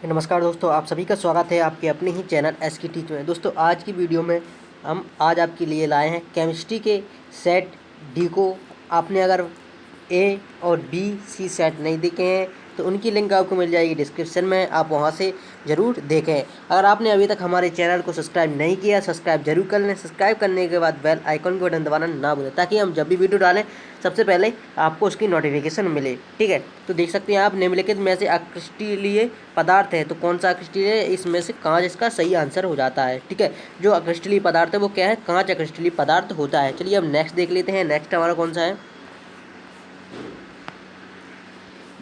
नमस्कार दोस्तों, आप सभी का स्वागत है आपके अपने ही चैनल एसके टीच में। दोस्तों आज की वीडियो में हम आज आपके लिए लाए हैं केमिस्ट्री के सेट डी को। आपने अगर ए और बी सी सेट नहीं देखे हैं तो उनकी लिंक आपको मिल जाएगी डिस्क्रिप्शन में, आप वहां से ज़रूर देखें। अगर आपने अभी तक हमारे चैनल को सब्सक्राइब नहीं किया, सब्सक्राइब जरूर कर लें। सब्सक्राइब करने के बाद बेल आइकन को बटन दबाना ना भूलें ताकि हम जब भी वीडियो डालें सबसे पहले आपको उसकी नोटिफिकेशन मिले। ठीक है, तो देख सकते हैं आप निम्नलिखित में से अक्रिस्टलीय पदार्थ है, तो कौन सा अक्रिस्टलीय है? इसमें से कांच इसका सही आंसर हो जाता है। ठीक है, जो अक्रिस्टलीय पदार्थ है वो क्या है? कांच अक्रिस्टलीय पदार्थ होता है। चलिए अब नेक्स्ट देख लेते हैं। नेक्स्ट हमारा कौन सा है?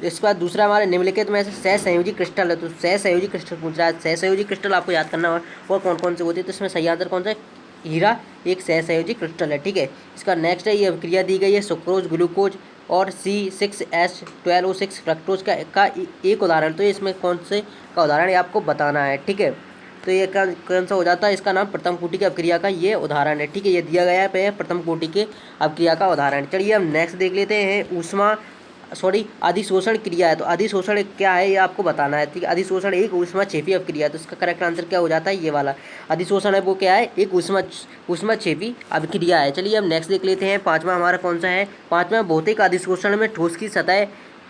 इसके बाद दूसरा हमारे निम्नलिखित में से सहसंयोजी क्रिस्टल है, तो सहसंयोजी क्रिस्टल पूछ रहा है। सहसंयोजी क्रिस्टल आपको याद करना है और कौन कौन से होते हैं, तो इसमें सही आंसर कौन सा है? हीरा एक सहसंयोजी क्रिस्टल है। ठीक है, इसका नेक्स्ट है, ये अभिक्रिया दी गई है सुक्रोज ग्लूकोज और C6H12O6 फ्रक्टोज का एक उदाहरण। तो इसमें कौन से का उदाहरण है आपको बताना है। ठीक है, तो ये कौन सा हो जाता है? इसका नाम प्रथम कोटि की अभिक्रिया का ये उदाहरण है। ठीक है, ये दिया गया है प्रथम कोटि के अभिक्रिया का उदाहरण। चलिए हम नेक्स्ट देख लेते हैं। अधिशोषण क्रिया है, तो अधिशोषण क्या है ये आपको बताना है। ठीक है, अधिशोषण एक ऊष्माक्षेपी अभिक्रिया है, तो इसका करेक्ट आंसर क्या हो जाता है? ये वाला अधिशोषण है वो क्या है? एक ऊष्माक्षेपी अभिक्रिया है। चलिए अब नेक्स्ट देख लेते हैं। पांचवा हमारा कौन सा है? पांचवा भौतिक अधिशोषण में ठोस की सतह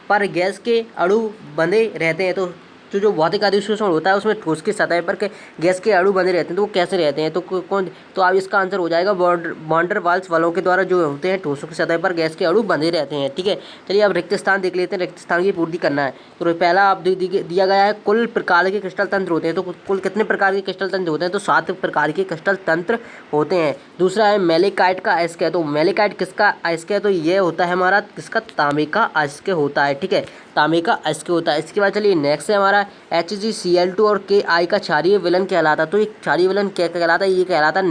पर गैस के अणु बंधे रहते हैं। तो जो भौतिक अधिशोषण होता है उसमें ठोस की सतह पर गैस के अणु बंधे रहते हैं, तो वो कैसे रहते हैं? तो कौन? तो अब इसका आंसर हो जाएगा वॉन डर वाल्स बलों के द्वारा जो होते हैं ठोसों की सतह पर गैस के अणु बंधे रहते हैं। ठीक है, चलिए अब रिक्त स्थान देख लेते हैं। रिक्त स्थान की पूर्ति करना है। तो पहला आप दिया गया है कुल प्रकार के क्रिस्टल तंत्र होते हैं, तो कुल कितने प्रकार के क्रिस्टल तंत्र होते हैं? तो 7 प्रकार के क्रिस्टल तंत्र होते हैं। दूसरा है मेलेकाइट का अयस्क है, तो मेलेकाइट किसका अयस्क है? तो ये होता है हमारा किसका? तांबे का अयस्क होता है। ठीक है, तांबे का अयस्क होता है। इसके बाद चलिए नेक्स्ट है हमारा HgCl2 और Ki का क्षारीय विलयन कहलाता है। तो ये क्षारीय विलयन क्या कहलाता है? ये कहलाता है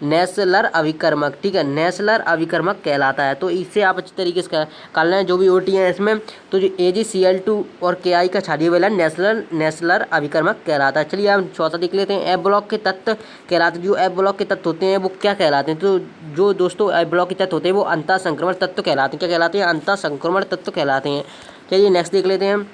नेसलर अभिकर्मक। ठीक है, नेसलर अभिकर्मक कहलाता है। तो इससे आप अच्छी तरीके से कर लें जो भी ओटी हैं इसमें। तो जो Ag-Cl2 और Ki का क्षारीय विलयन नेसलर अभिकर्मक कहलाता है। चलिए हम चौथा देख लेते हैं। एफ ब्लॉक के तत्व कहलाते हैं। जो एफ ब्लॉक के तत्व होते हैं वो क्या कहलाते हैं? तो जो दोस्तों एफ ब्लॉक के तत्व होते हैं वो अंतः संक्रमण तत्व कहलाते हैं। क्या कहलाते हैं? अंतः संक्रमण तत्व कहलाते हैं। चलिए नेक्स्ट देख लेते हैं हम।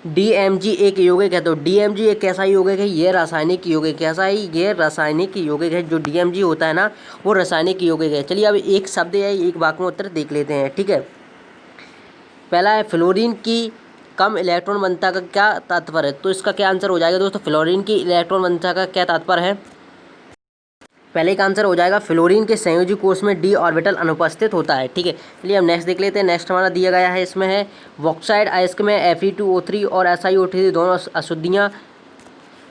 DMG एक यौगिक है, तो DMG एक कैसा यौगिक है? ये रासायनिक यौगिक। कैसा है? ये रासायनिक यौगिक है। जो DMG होता है ना वो रासायनिक यौगिक है। चलिए अब एक शब्द है, एक वाक्य में उत्तर देख लेते हैं। ठीक है, पहला है फ्लोरीन की कम इलेक्ट्रॉन घनत्व का क्या तात्पर्य है? तो इसका क्या आंसर हो जाएगा दोस्तों? फ्लोरीन की इलेक्ट्रॉन घनत्व का क्या तात्पर्य है? पहले का आंसर हो जाएगा फ्लोरीन के संयोजी कोष में d ऑर्बिटल अनुपस्थित होता है। ठीक है, चलिए हम नेक्स्ट देख लेते हैं। नेक्स्ट हमारा दिया गया है, इसमें है बॉक्साइड अयस्क में Fe2O3 और SiO3 दोनों अशुद्धियाँ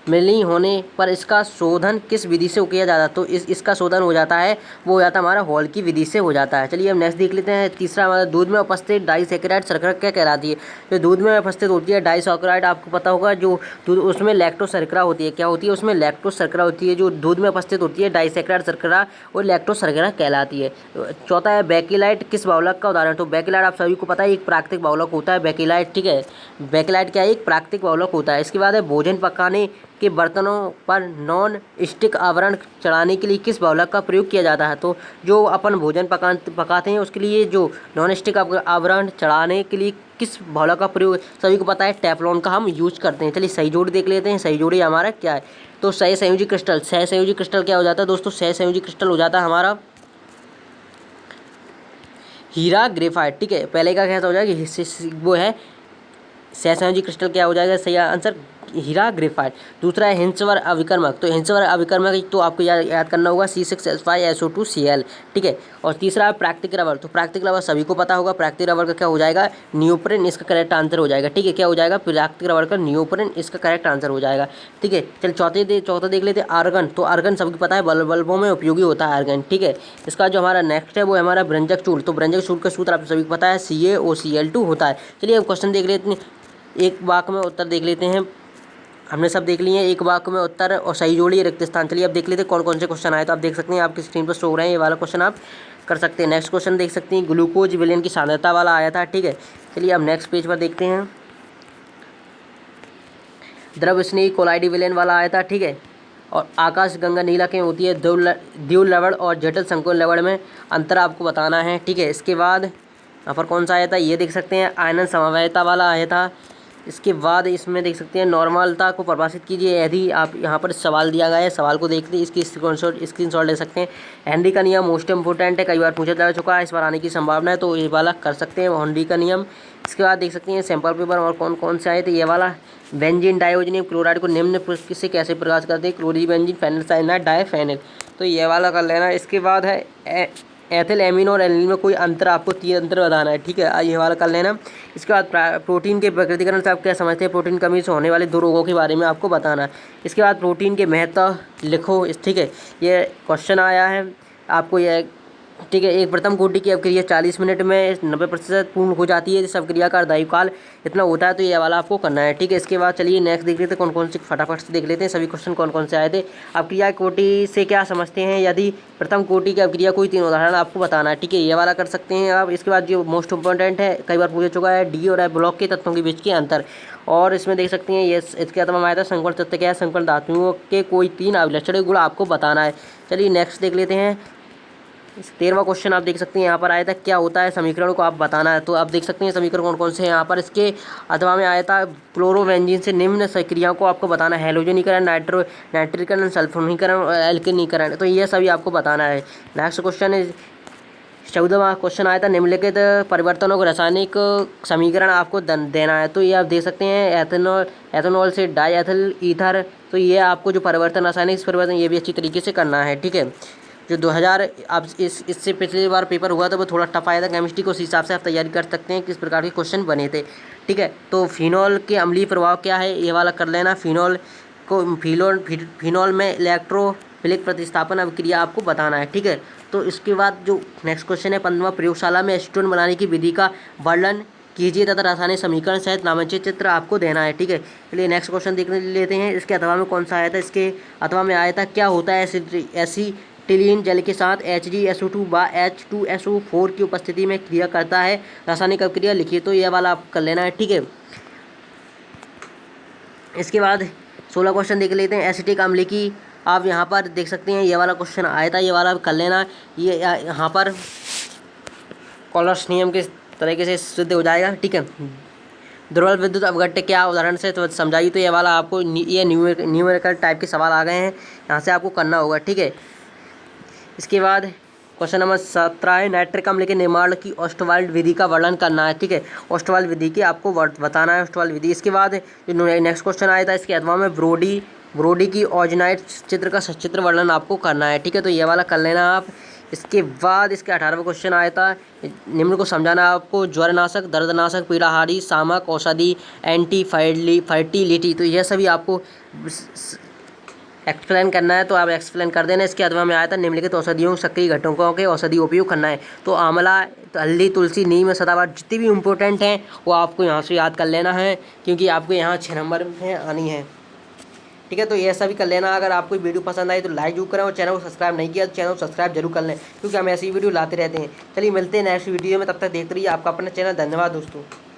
मिली होने पर इसका शोधन किस विधि से किया जाता है? तो इसका शोधन हो जाता है, वो हो जाता है हमारा हॉल की विधि से हो जाता है। चलिए हम नेक्स्ट देख लेते हैं। तीसरा हमारा दूध में उपस्थित डाइसैकेराइड शर्करा क्या कहलाती है? जो दूध में उपस्थित होती है डाइसैकेराइड, आपको पता होगा जो दूध उसमें लैक्टोज शर्करा होती है। क्या होती है? उसमें लैक्टोज शर्करा होती है। जो दूध में उपस्थित होती है डाइसैकेराइड शर्करा और लैक्टोज शर्करा कहलाती है। चौथा है बेकिलाइट किस बहुलक का उदाहरण? तो बेकिलाइट आप सभी को पता है एक प्राकृतिक बहुलक होता है बेकिलाइट। ठीक है, बेकिलाइट क्या है? एक प्राकृतिक बहुलक होता है। इसके बाद है भोजन पकाने के बर्तनों पर नॉन स्टिक आवरण चढ़ाने के लिए किस बहुलक का प्रयोग किया जाता है? तो जो अपन भोजन पकाते हैं उसके लिए जो नॉन स्टिक आवरण चढ़ाने के लिए किस बहुलक का प्रयोग सभी को पता है? टेफ्लॉन का हम यूज करते हैं। चलिए सही जोड़ी देख लेते हैं। सही जोड़ी हमारा क्या है? तो सहसंयोजी क्रिस्टल। सहसंयोजी क्रिस्टल क्या हो जाता है दोस्तों? सहसंयोजी क्रिस्टल हो जाता है हमारा हीरा ग्रेफाइट। ठीक है, पहले का कैसा हो जाएगा? वो है सहसंयोजी क्रिस्टल क्या हो जाएगा? सही आंसर हीरा ग्रेफाइट। दूसरा है हिंसवर अभिकर्मक। तो हिंसवर अभिकर्मक तो आपको याद करना होगा C6H5SO2Cl। ठीक है, और तीसरा है प्राकृतिक रबर। तो प्राकृतिक रबर सभी को पता होगा। प्राकृतिक रबर का क्या हो जाएगा? नियोप्रिन इसका करेक्ट आंसर हो जाएगा। ठीक है, क्या हो जाएगा? प्राकृतिक रबर का नियोप्रिन इसका करेक्ट आंसर हो जाएगा। ठीक है, चल चौथा देख लेते हैं आर्गन। तो आर्गन सबको पता है बल्बों में उपयोगी होता है आर्गन। ठीक है, इसका जो हमारा नेक्स्ट है वो है हमारा भ्रंजक चूर्ण। तो भ्रंजक चूर्ण का सूत्र आप सभी को पता है CaOCl2 होता है। चलिए अब क्वेश्चन देख लेते हैं, एक वाक्य में उत्तर देख लेते हैं। हमने सब देख लिए हैं, एक वाक्य में उत्तर और सही जोड़ी रिक्त स्थान। चलिए अब देख लेते हैं कौन कौन से क्वेश्चन आए। तो आप देख सकते हैं आपकी स्क्रीन पर शो हो रहे हैं, ये वाला क्वेश्चन आप कर सकते हैं। नेक्स्ट क्वेश्चन देख सकते हैं, ग्लूकोज विलयन की सांद्रता वाला आया था। ठीक है, चलिए अब नेक्स्ट पेज पर देखते हैं। द्रव स्नेही कोलाइडी विलयन वाला आया था। ठीक है, और आकाश गंगा नीला क्यों होती है? द्यूल लवण और जटिल संकुल लवण में अंतर आपको बताना है। ठीक है, इसके बाद यहाँ पर कौन सा आया था ये देख सकते हैं, आयनन समवायता वाला आया था। इसके बाद इसमें देख सकते हैं नॉर्मलता को परिभाषित कीजिए। यदि आप यहाँ पर सवाल दिया गया है, सवाल को देख लीजिए, इसकी स्क्रीनशॉट ले सकते हैं। हेनरी का नियम मोस्ट इंपोर्टेंट है, कई बार पूछा जा चुका है, इस बार आने की संभावना है, तो ये वाला कर सकते हैं हेनरी का नियम। इसके बाद देख सकते हैं सैंपल पेपर और कौन कौन से आए थे। ये वाला बेंजीन डाइओजनियम क्लोराइड को निम्न से कैसे प्रकाश करते हैं, क्लोरीबेंजीन, फेनिल साइनाइड, डाइफेनिल, तो ये वाला कर लेना। इसके बाद है एथिल एमिन और एलिन में कोई अंतर, आपको 3 अंतर बताना है, ठीक है, ये वाला कर लेना। इसके बाद प्रोटीन के प्रकृतिकरण से आप क्या समझते हैं, प्रोटीन कमी से होने वाले 2 रोगों के बारे में आपको बताना है। इसके बाद प्रोटीन के महत्व लिखो, ठीक है, ये क्वेश्चन आया है आपको, ये ठीक है। एक प्रथम कोटि की अभिक्रिया 40 मिनट में 90% पूर्ण हो जाती है, इस अभिक्रिया का अर्धायुकाल इतना होता है, तो ये वाला आपको करना है, ठीक है। इसके बाद चलिए नेक्स्ट देख लेते हैं, कौन कौन से फटाफट से देख लेते हैं सभी क्वेश्चन कौन कौन से आए थे। अभिक्रिया कोटि से क्या समझते हैं, यदि प्रथम कोटि की अभिक्रिया कोई 3 उदाहरण आपको बताना है, ठीक है, ये वाला कर सकते हैं आप। इसके बाद जो मोस्ट इंपॉर्टेंट है, कई बार पूछा चुका है, डी और एफ ब्लॉक के तत्वों के बीच के अंतर, और इसमें देख सकते हैं ये इसके तमाम आया था संकरण तत्व क्या है, संकरण धातुओं के कोई 3 अभिलक्षण गुण आपको बताना है। चलिए नेक्स्ट देख लेते हैं। 13वां क्वेश्चन आप देख सकते हैं यहाँ पर आया था, क्या होता है समीकरण को आप बताना है, तो आप देख सकते हैं समीकरण कौन कौन से हैं यहाँ पर। इसके अथवा में आया था क्लोरोबेंजीन से निम्न क्रियाओं को आपको बताना है, हेलोजनीकरण, नाइट्रीकरण, सल्फोनीकरण और एल्केनीकरण, तो ये सभी आपको बताना है। नेक्स्ट क्वेश्चन है 14वां क्वेश्चन आया था, निम्नलिखित परिवर्तनों को रासायनिक समीकरण आपको देना है, तो ये आप देख सकते हैं एथेनॉल से डाईएथिल ईथर, तो ये आपको जो परिवर्तन रासायनिक परिवर्तन ये भी अच्छी तरीके से करना है, ठीक है। जो 2000 आप इससे पिछली बार पेपर हुआ था वो थोड़ा टफ आया था केमिस्ट्री को, उस हिसाब से आप तैयारी कर सकते हैं किस प्रकार के क्वेश्चन बने थे, ठीक है। तो फिनॉल के अम्लीय प्रभाव क्या है, ये वाला कर लेना। फिनॉल में इलेक्ट्रोफिलिक प्रतिस्थापन अभिक्रिया आपको बताना है, ठीक है। तो इसके बाद जो नेक्स्ट क्वेश्चन है 15वां, प्रयोगशाला में एसीटोन बनाने की विधि का वर्णन कीजिए तथा रासायनिक समीकरण सहित नामांकित चित्र आपको देना है, ठीक है। चलिए नेक्स्ट क्वेश्चन देख लेते हैं। इसके अथवा में कौन सा आया था, इसके अथवा में आया था, क्या होता है एसिटिलीन जल के साथ HgSO2 व H2SO4 की उपस्थिति में क्रिया करता है, रासायनिक अभिक्रिया लिखिए, तो यह वाला आप कर लेना है, ठीक है। इसके बाद 16 क्वेश्चन देख लेते हैं। एसिटिक अम्ल की आप यहाँ पर देख सकते हैं, ये वाला क्वेश्चन आया था, ये वाला कर लेना। ये यहाँ पर कॉलर्स नियम के तरीके से सिद्ध हो जाएगा, ठीक है। दुर्बल विद्युत अपघट्य क्या उदाहरण से तो समझाइए, तो ये वाला आपको ये न्यूमेरिकल टाइप के सवाल आ गए हैं, यहाँ से आपको करना होगा, ठीक है। इसके बाद क्वेश्चन नंबर 17 है, नाइट्रिक अम्ल के निर्माण की ऑस्टवाल्ड विधि का वर्णन करना है, ठीक है। ऑस्टवाल्ड विधि की आपको बताना है, ऑस्टवाल्ड विधि। इसके बाद जो नेक्स्ट क्वेश्चन आया था, इसके अथवा में ब्रोडी की ऑर्जिनाइट चित्र का सचित्र वर्णन आपको करना है, ठीक है, तो ये वाला कर लेना आप। इसके बाद इसके 18वां क्वेश्चन आया था, निम्न को समझाना आपको, ज्वरनाशक, दर्दनाशक, पीड़ाहारी, शामक, औषधि, एंटी फर्टिलिटी, तो यह सभी आपको एक्सप्लेन करना है, तो आप एक्सप्लेन कर देना। इसके अथवा में आया था, निम्नलिखित औषधियों सक्रिय घटकों के औषधि उपयोग करना है, तो आंवला, हल्दी, तुलसी, नीम, सदाबहार, जितनी भी इंपॉर्टेंट हैं वो आपको यहाँ से याद कर लेना है, क्योंकि आपको यहाँ 6 नंबर में आनी है, ठीक है। तो ये सभी कर लेना। अगर आपको वीडियो पसंद आई तो लाइक जरूर करें, और चैनल को सब्सक्राइब नहीं किया तो चैनल को सब्सक्राइब जरूर कर लें, क्योंकि हम ऐसी वीडियो लाते रहते हैं। चलिए मिलते हैं नेक्स्ट वीडियो में, तब तक देखते रहिए आपका अपना चैनल। धन्यवाद दोस्तों।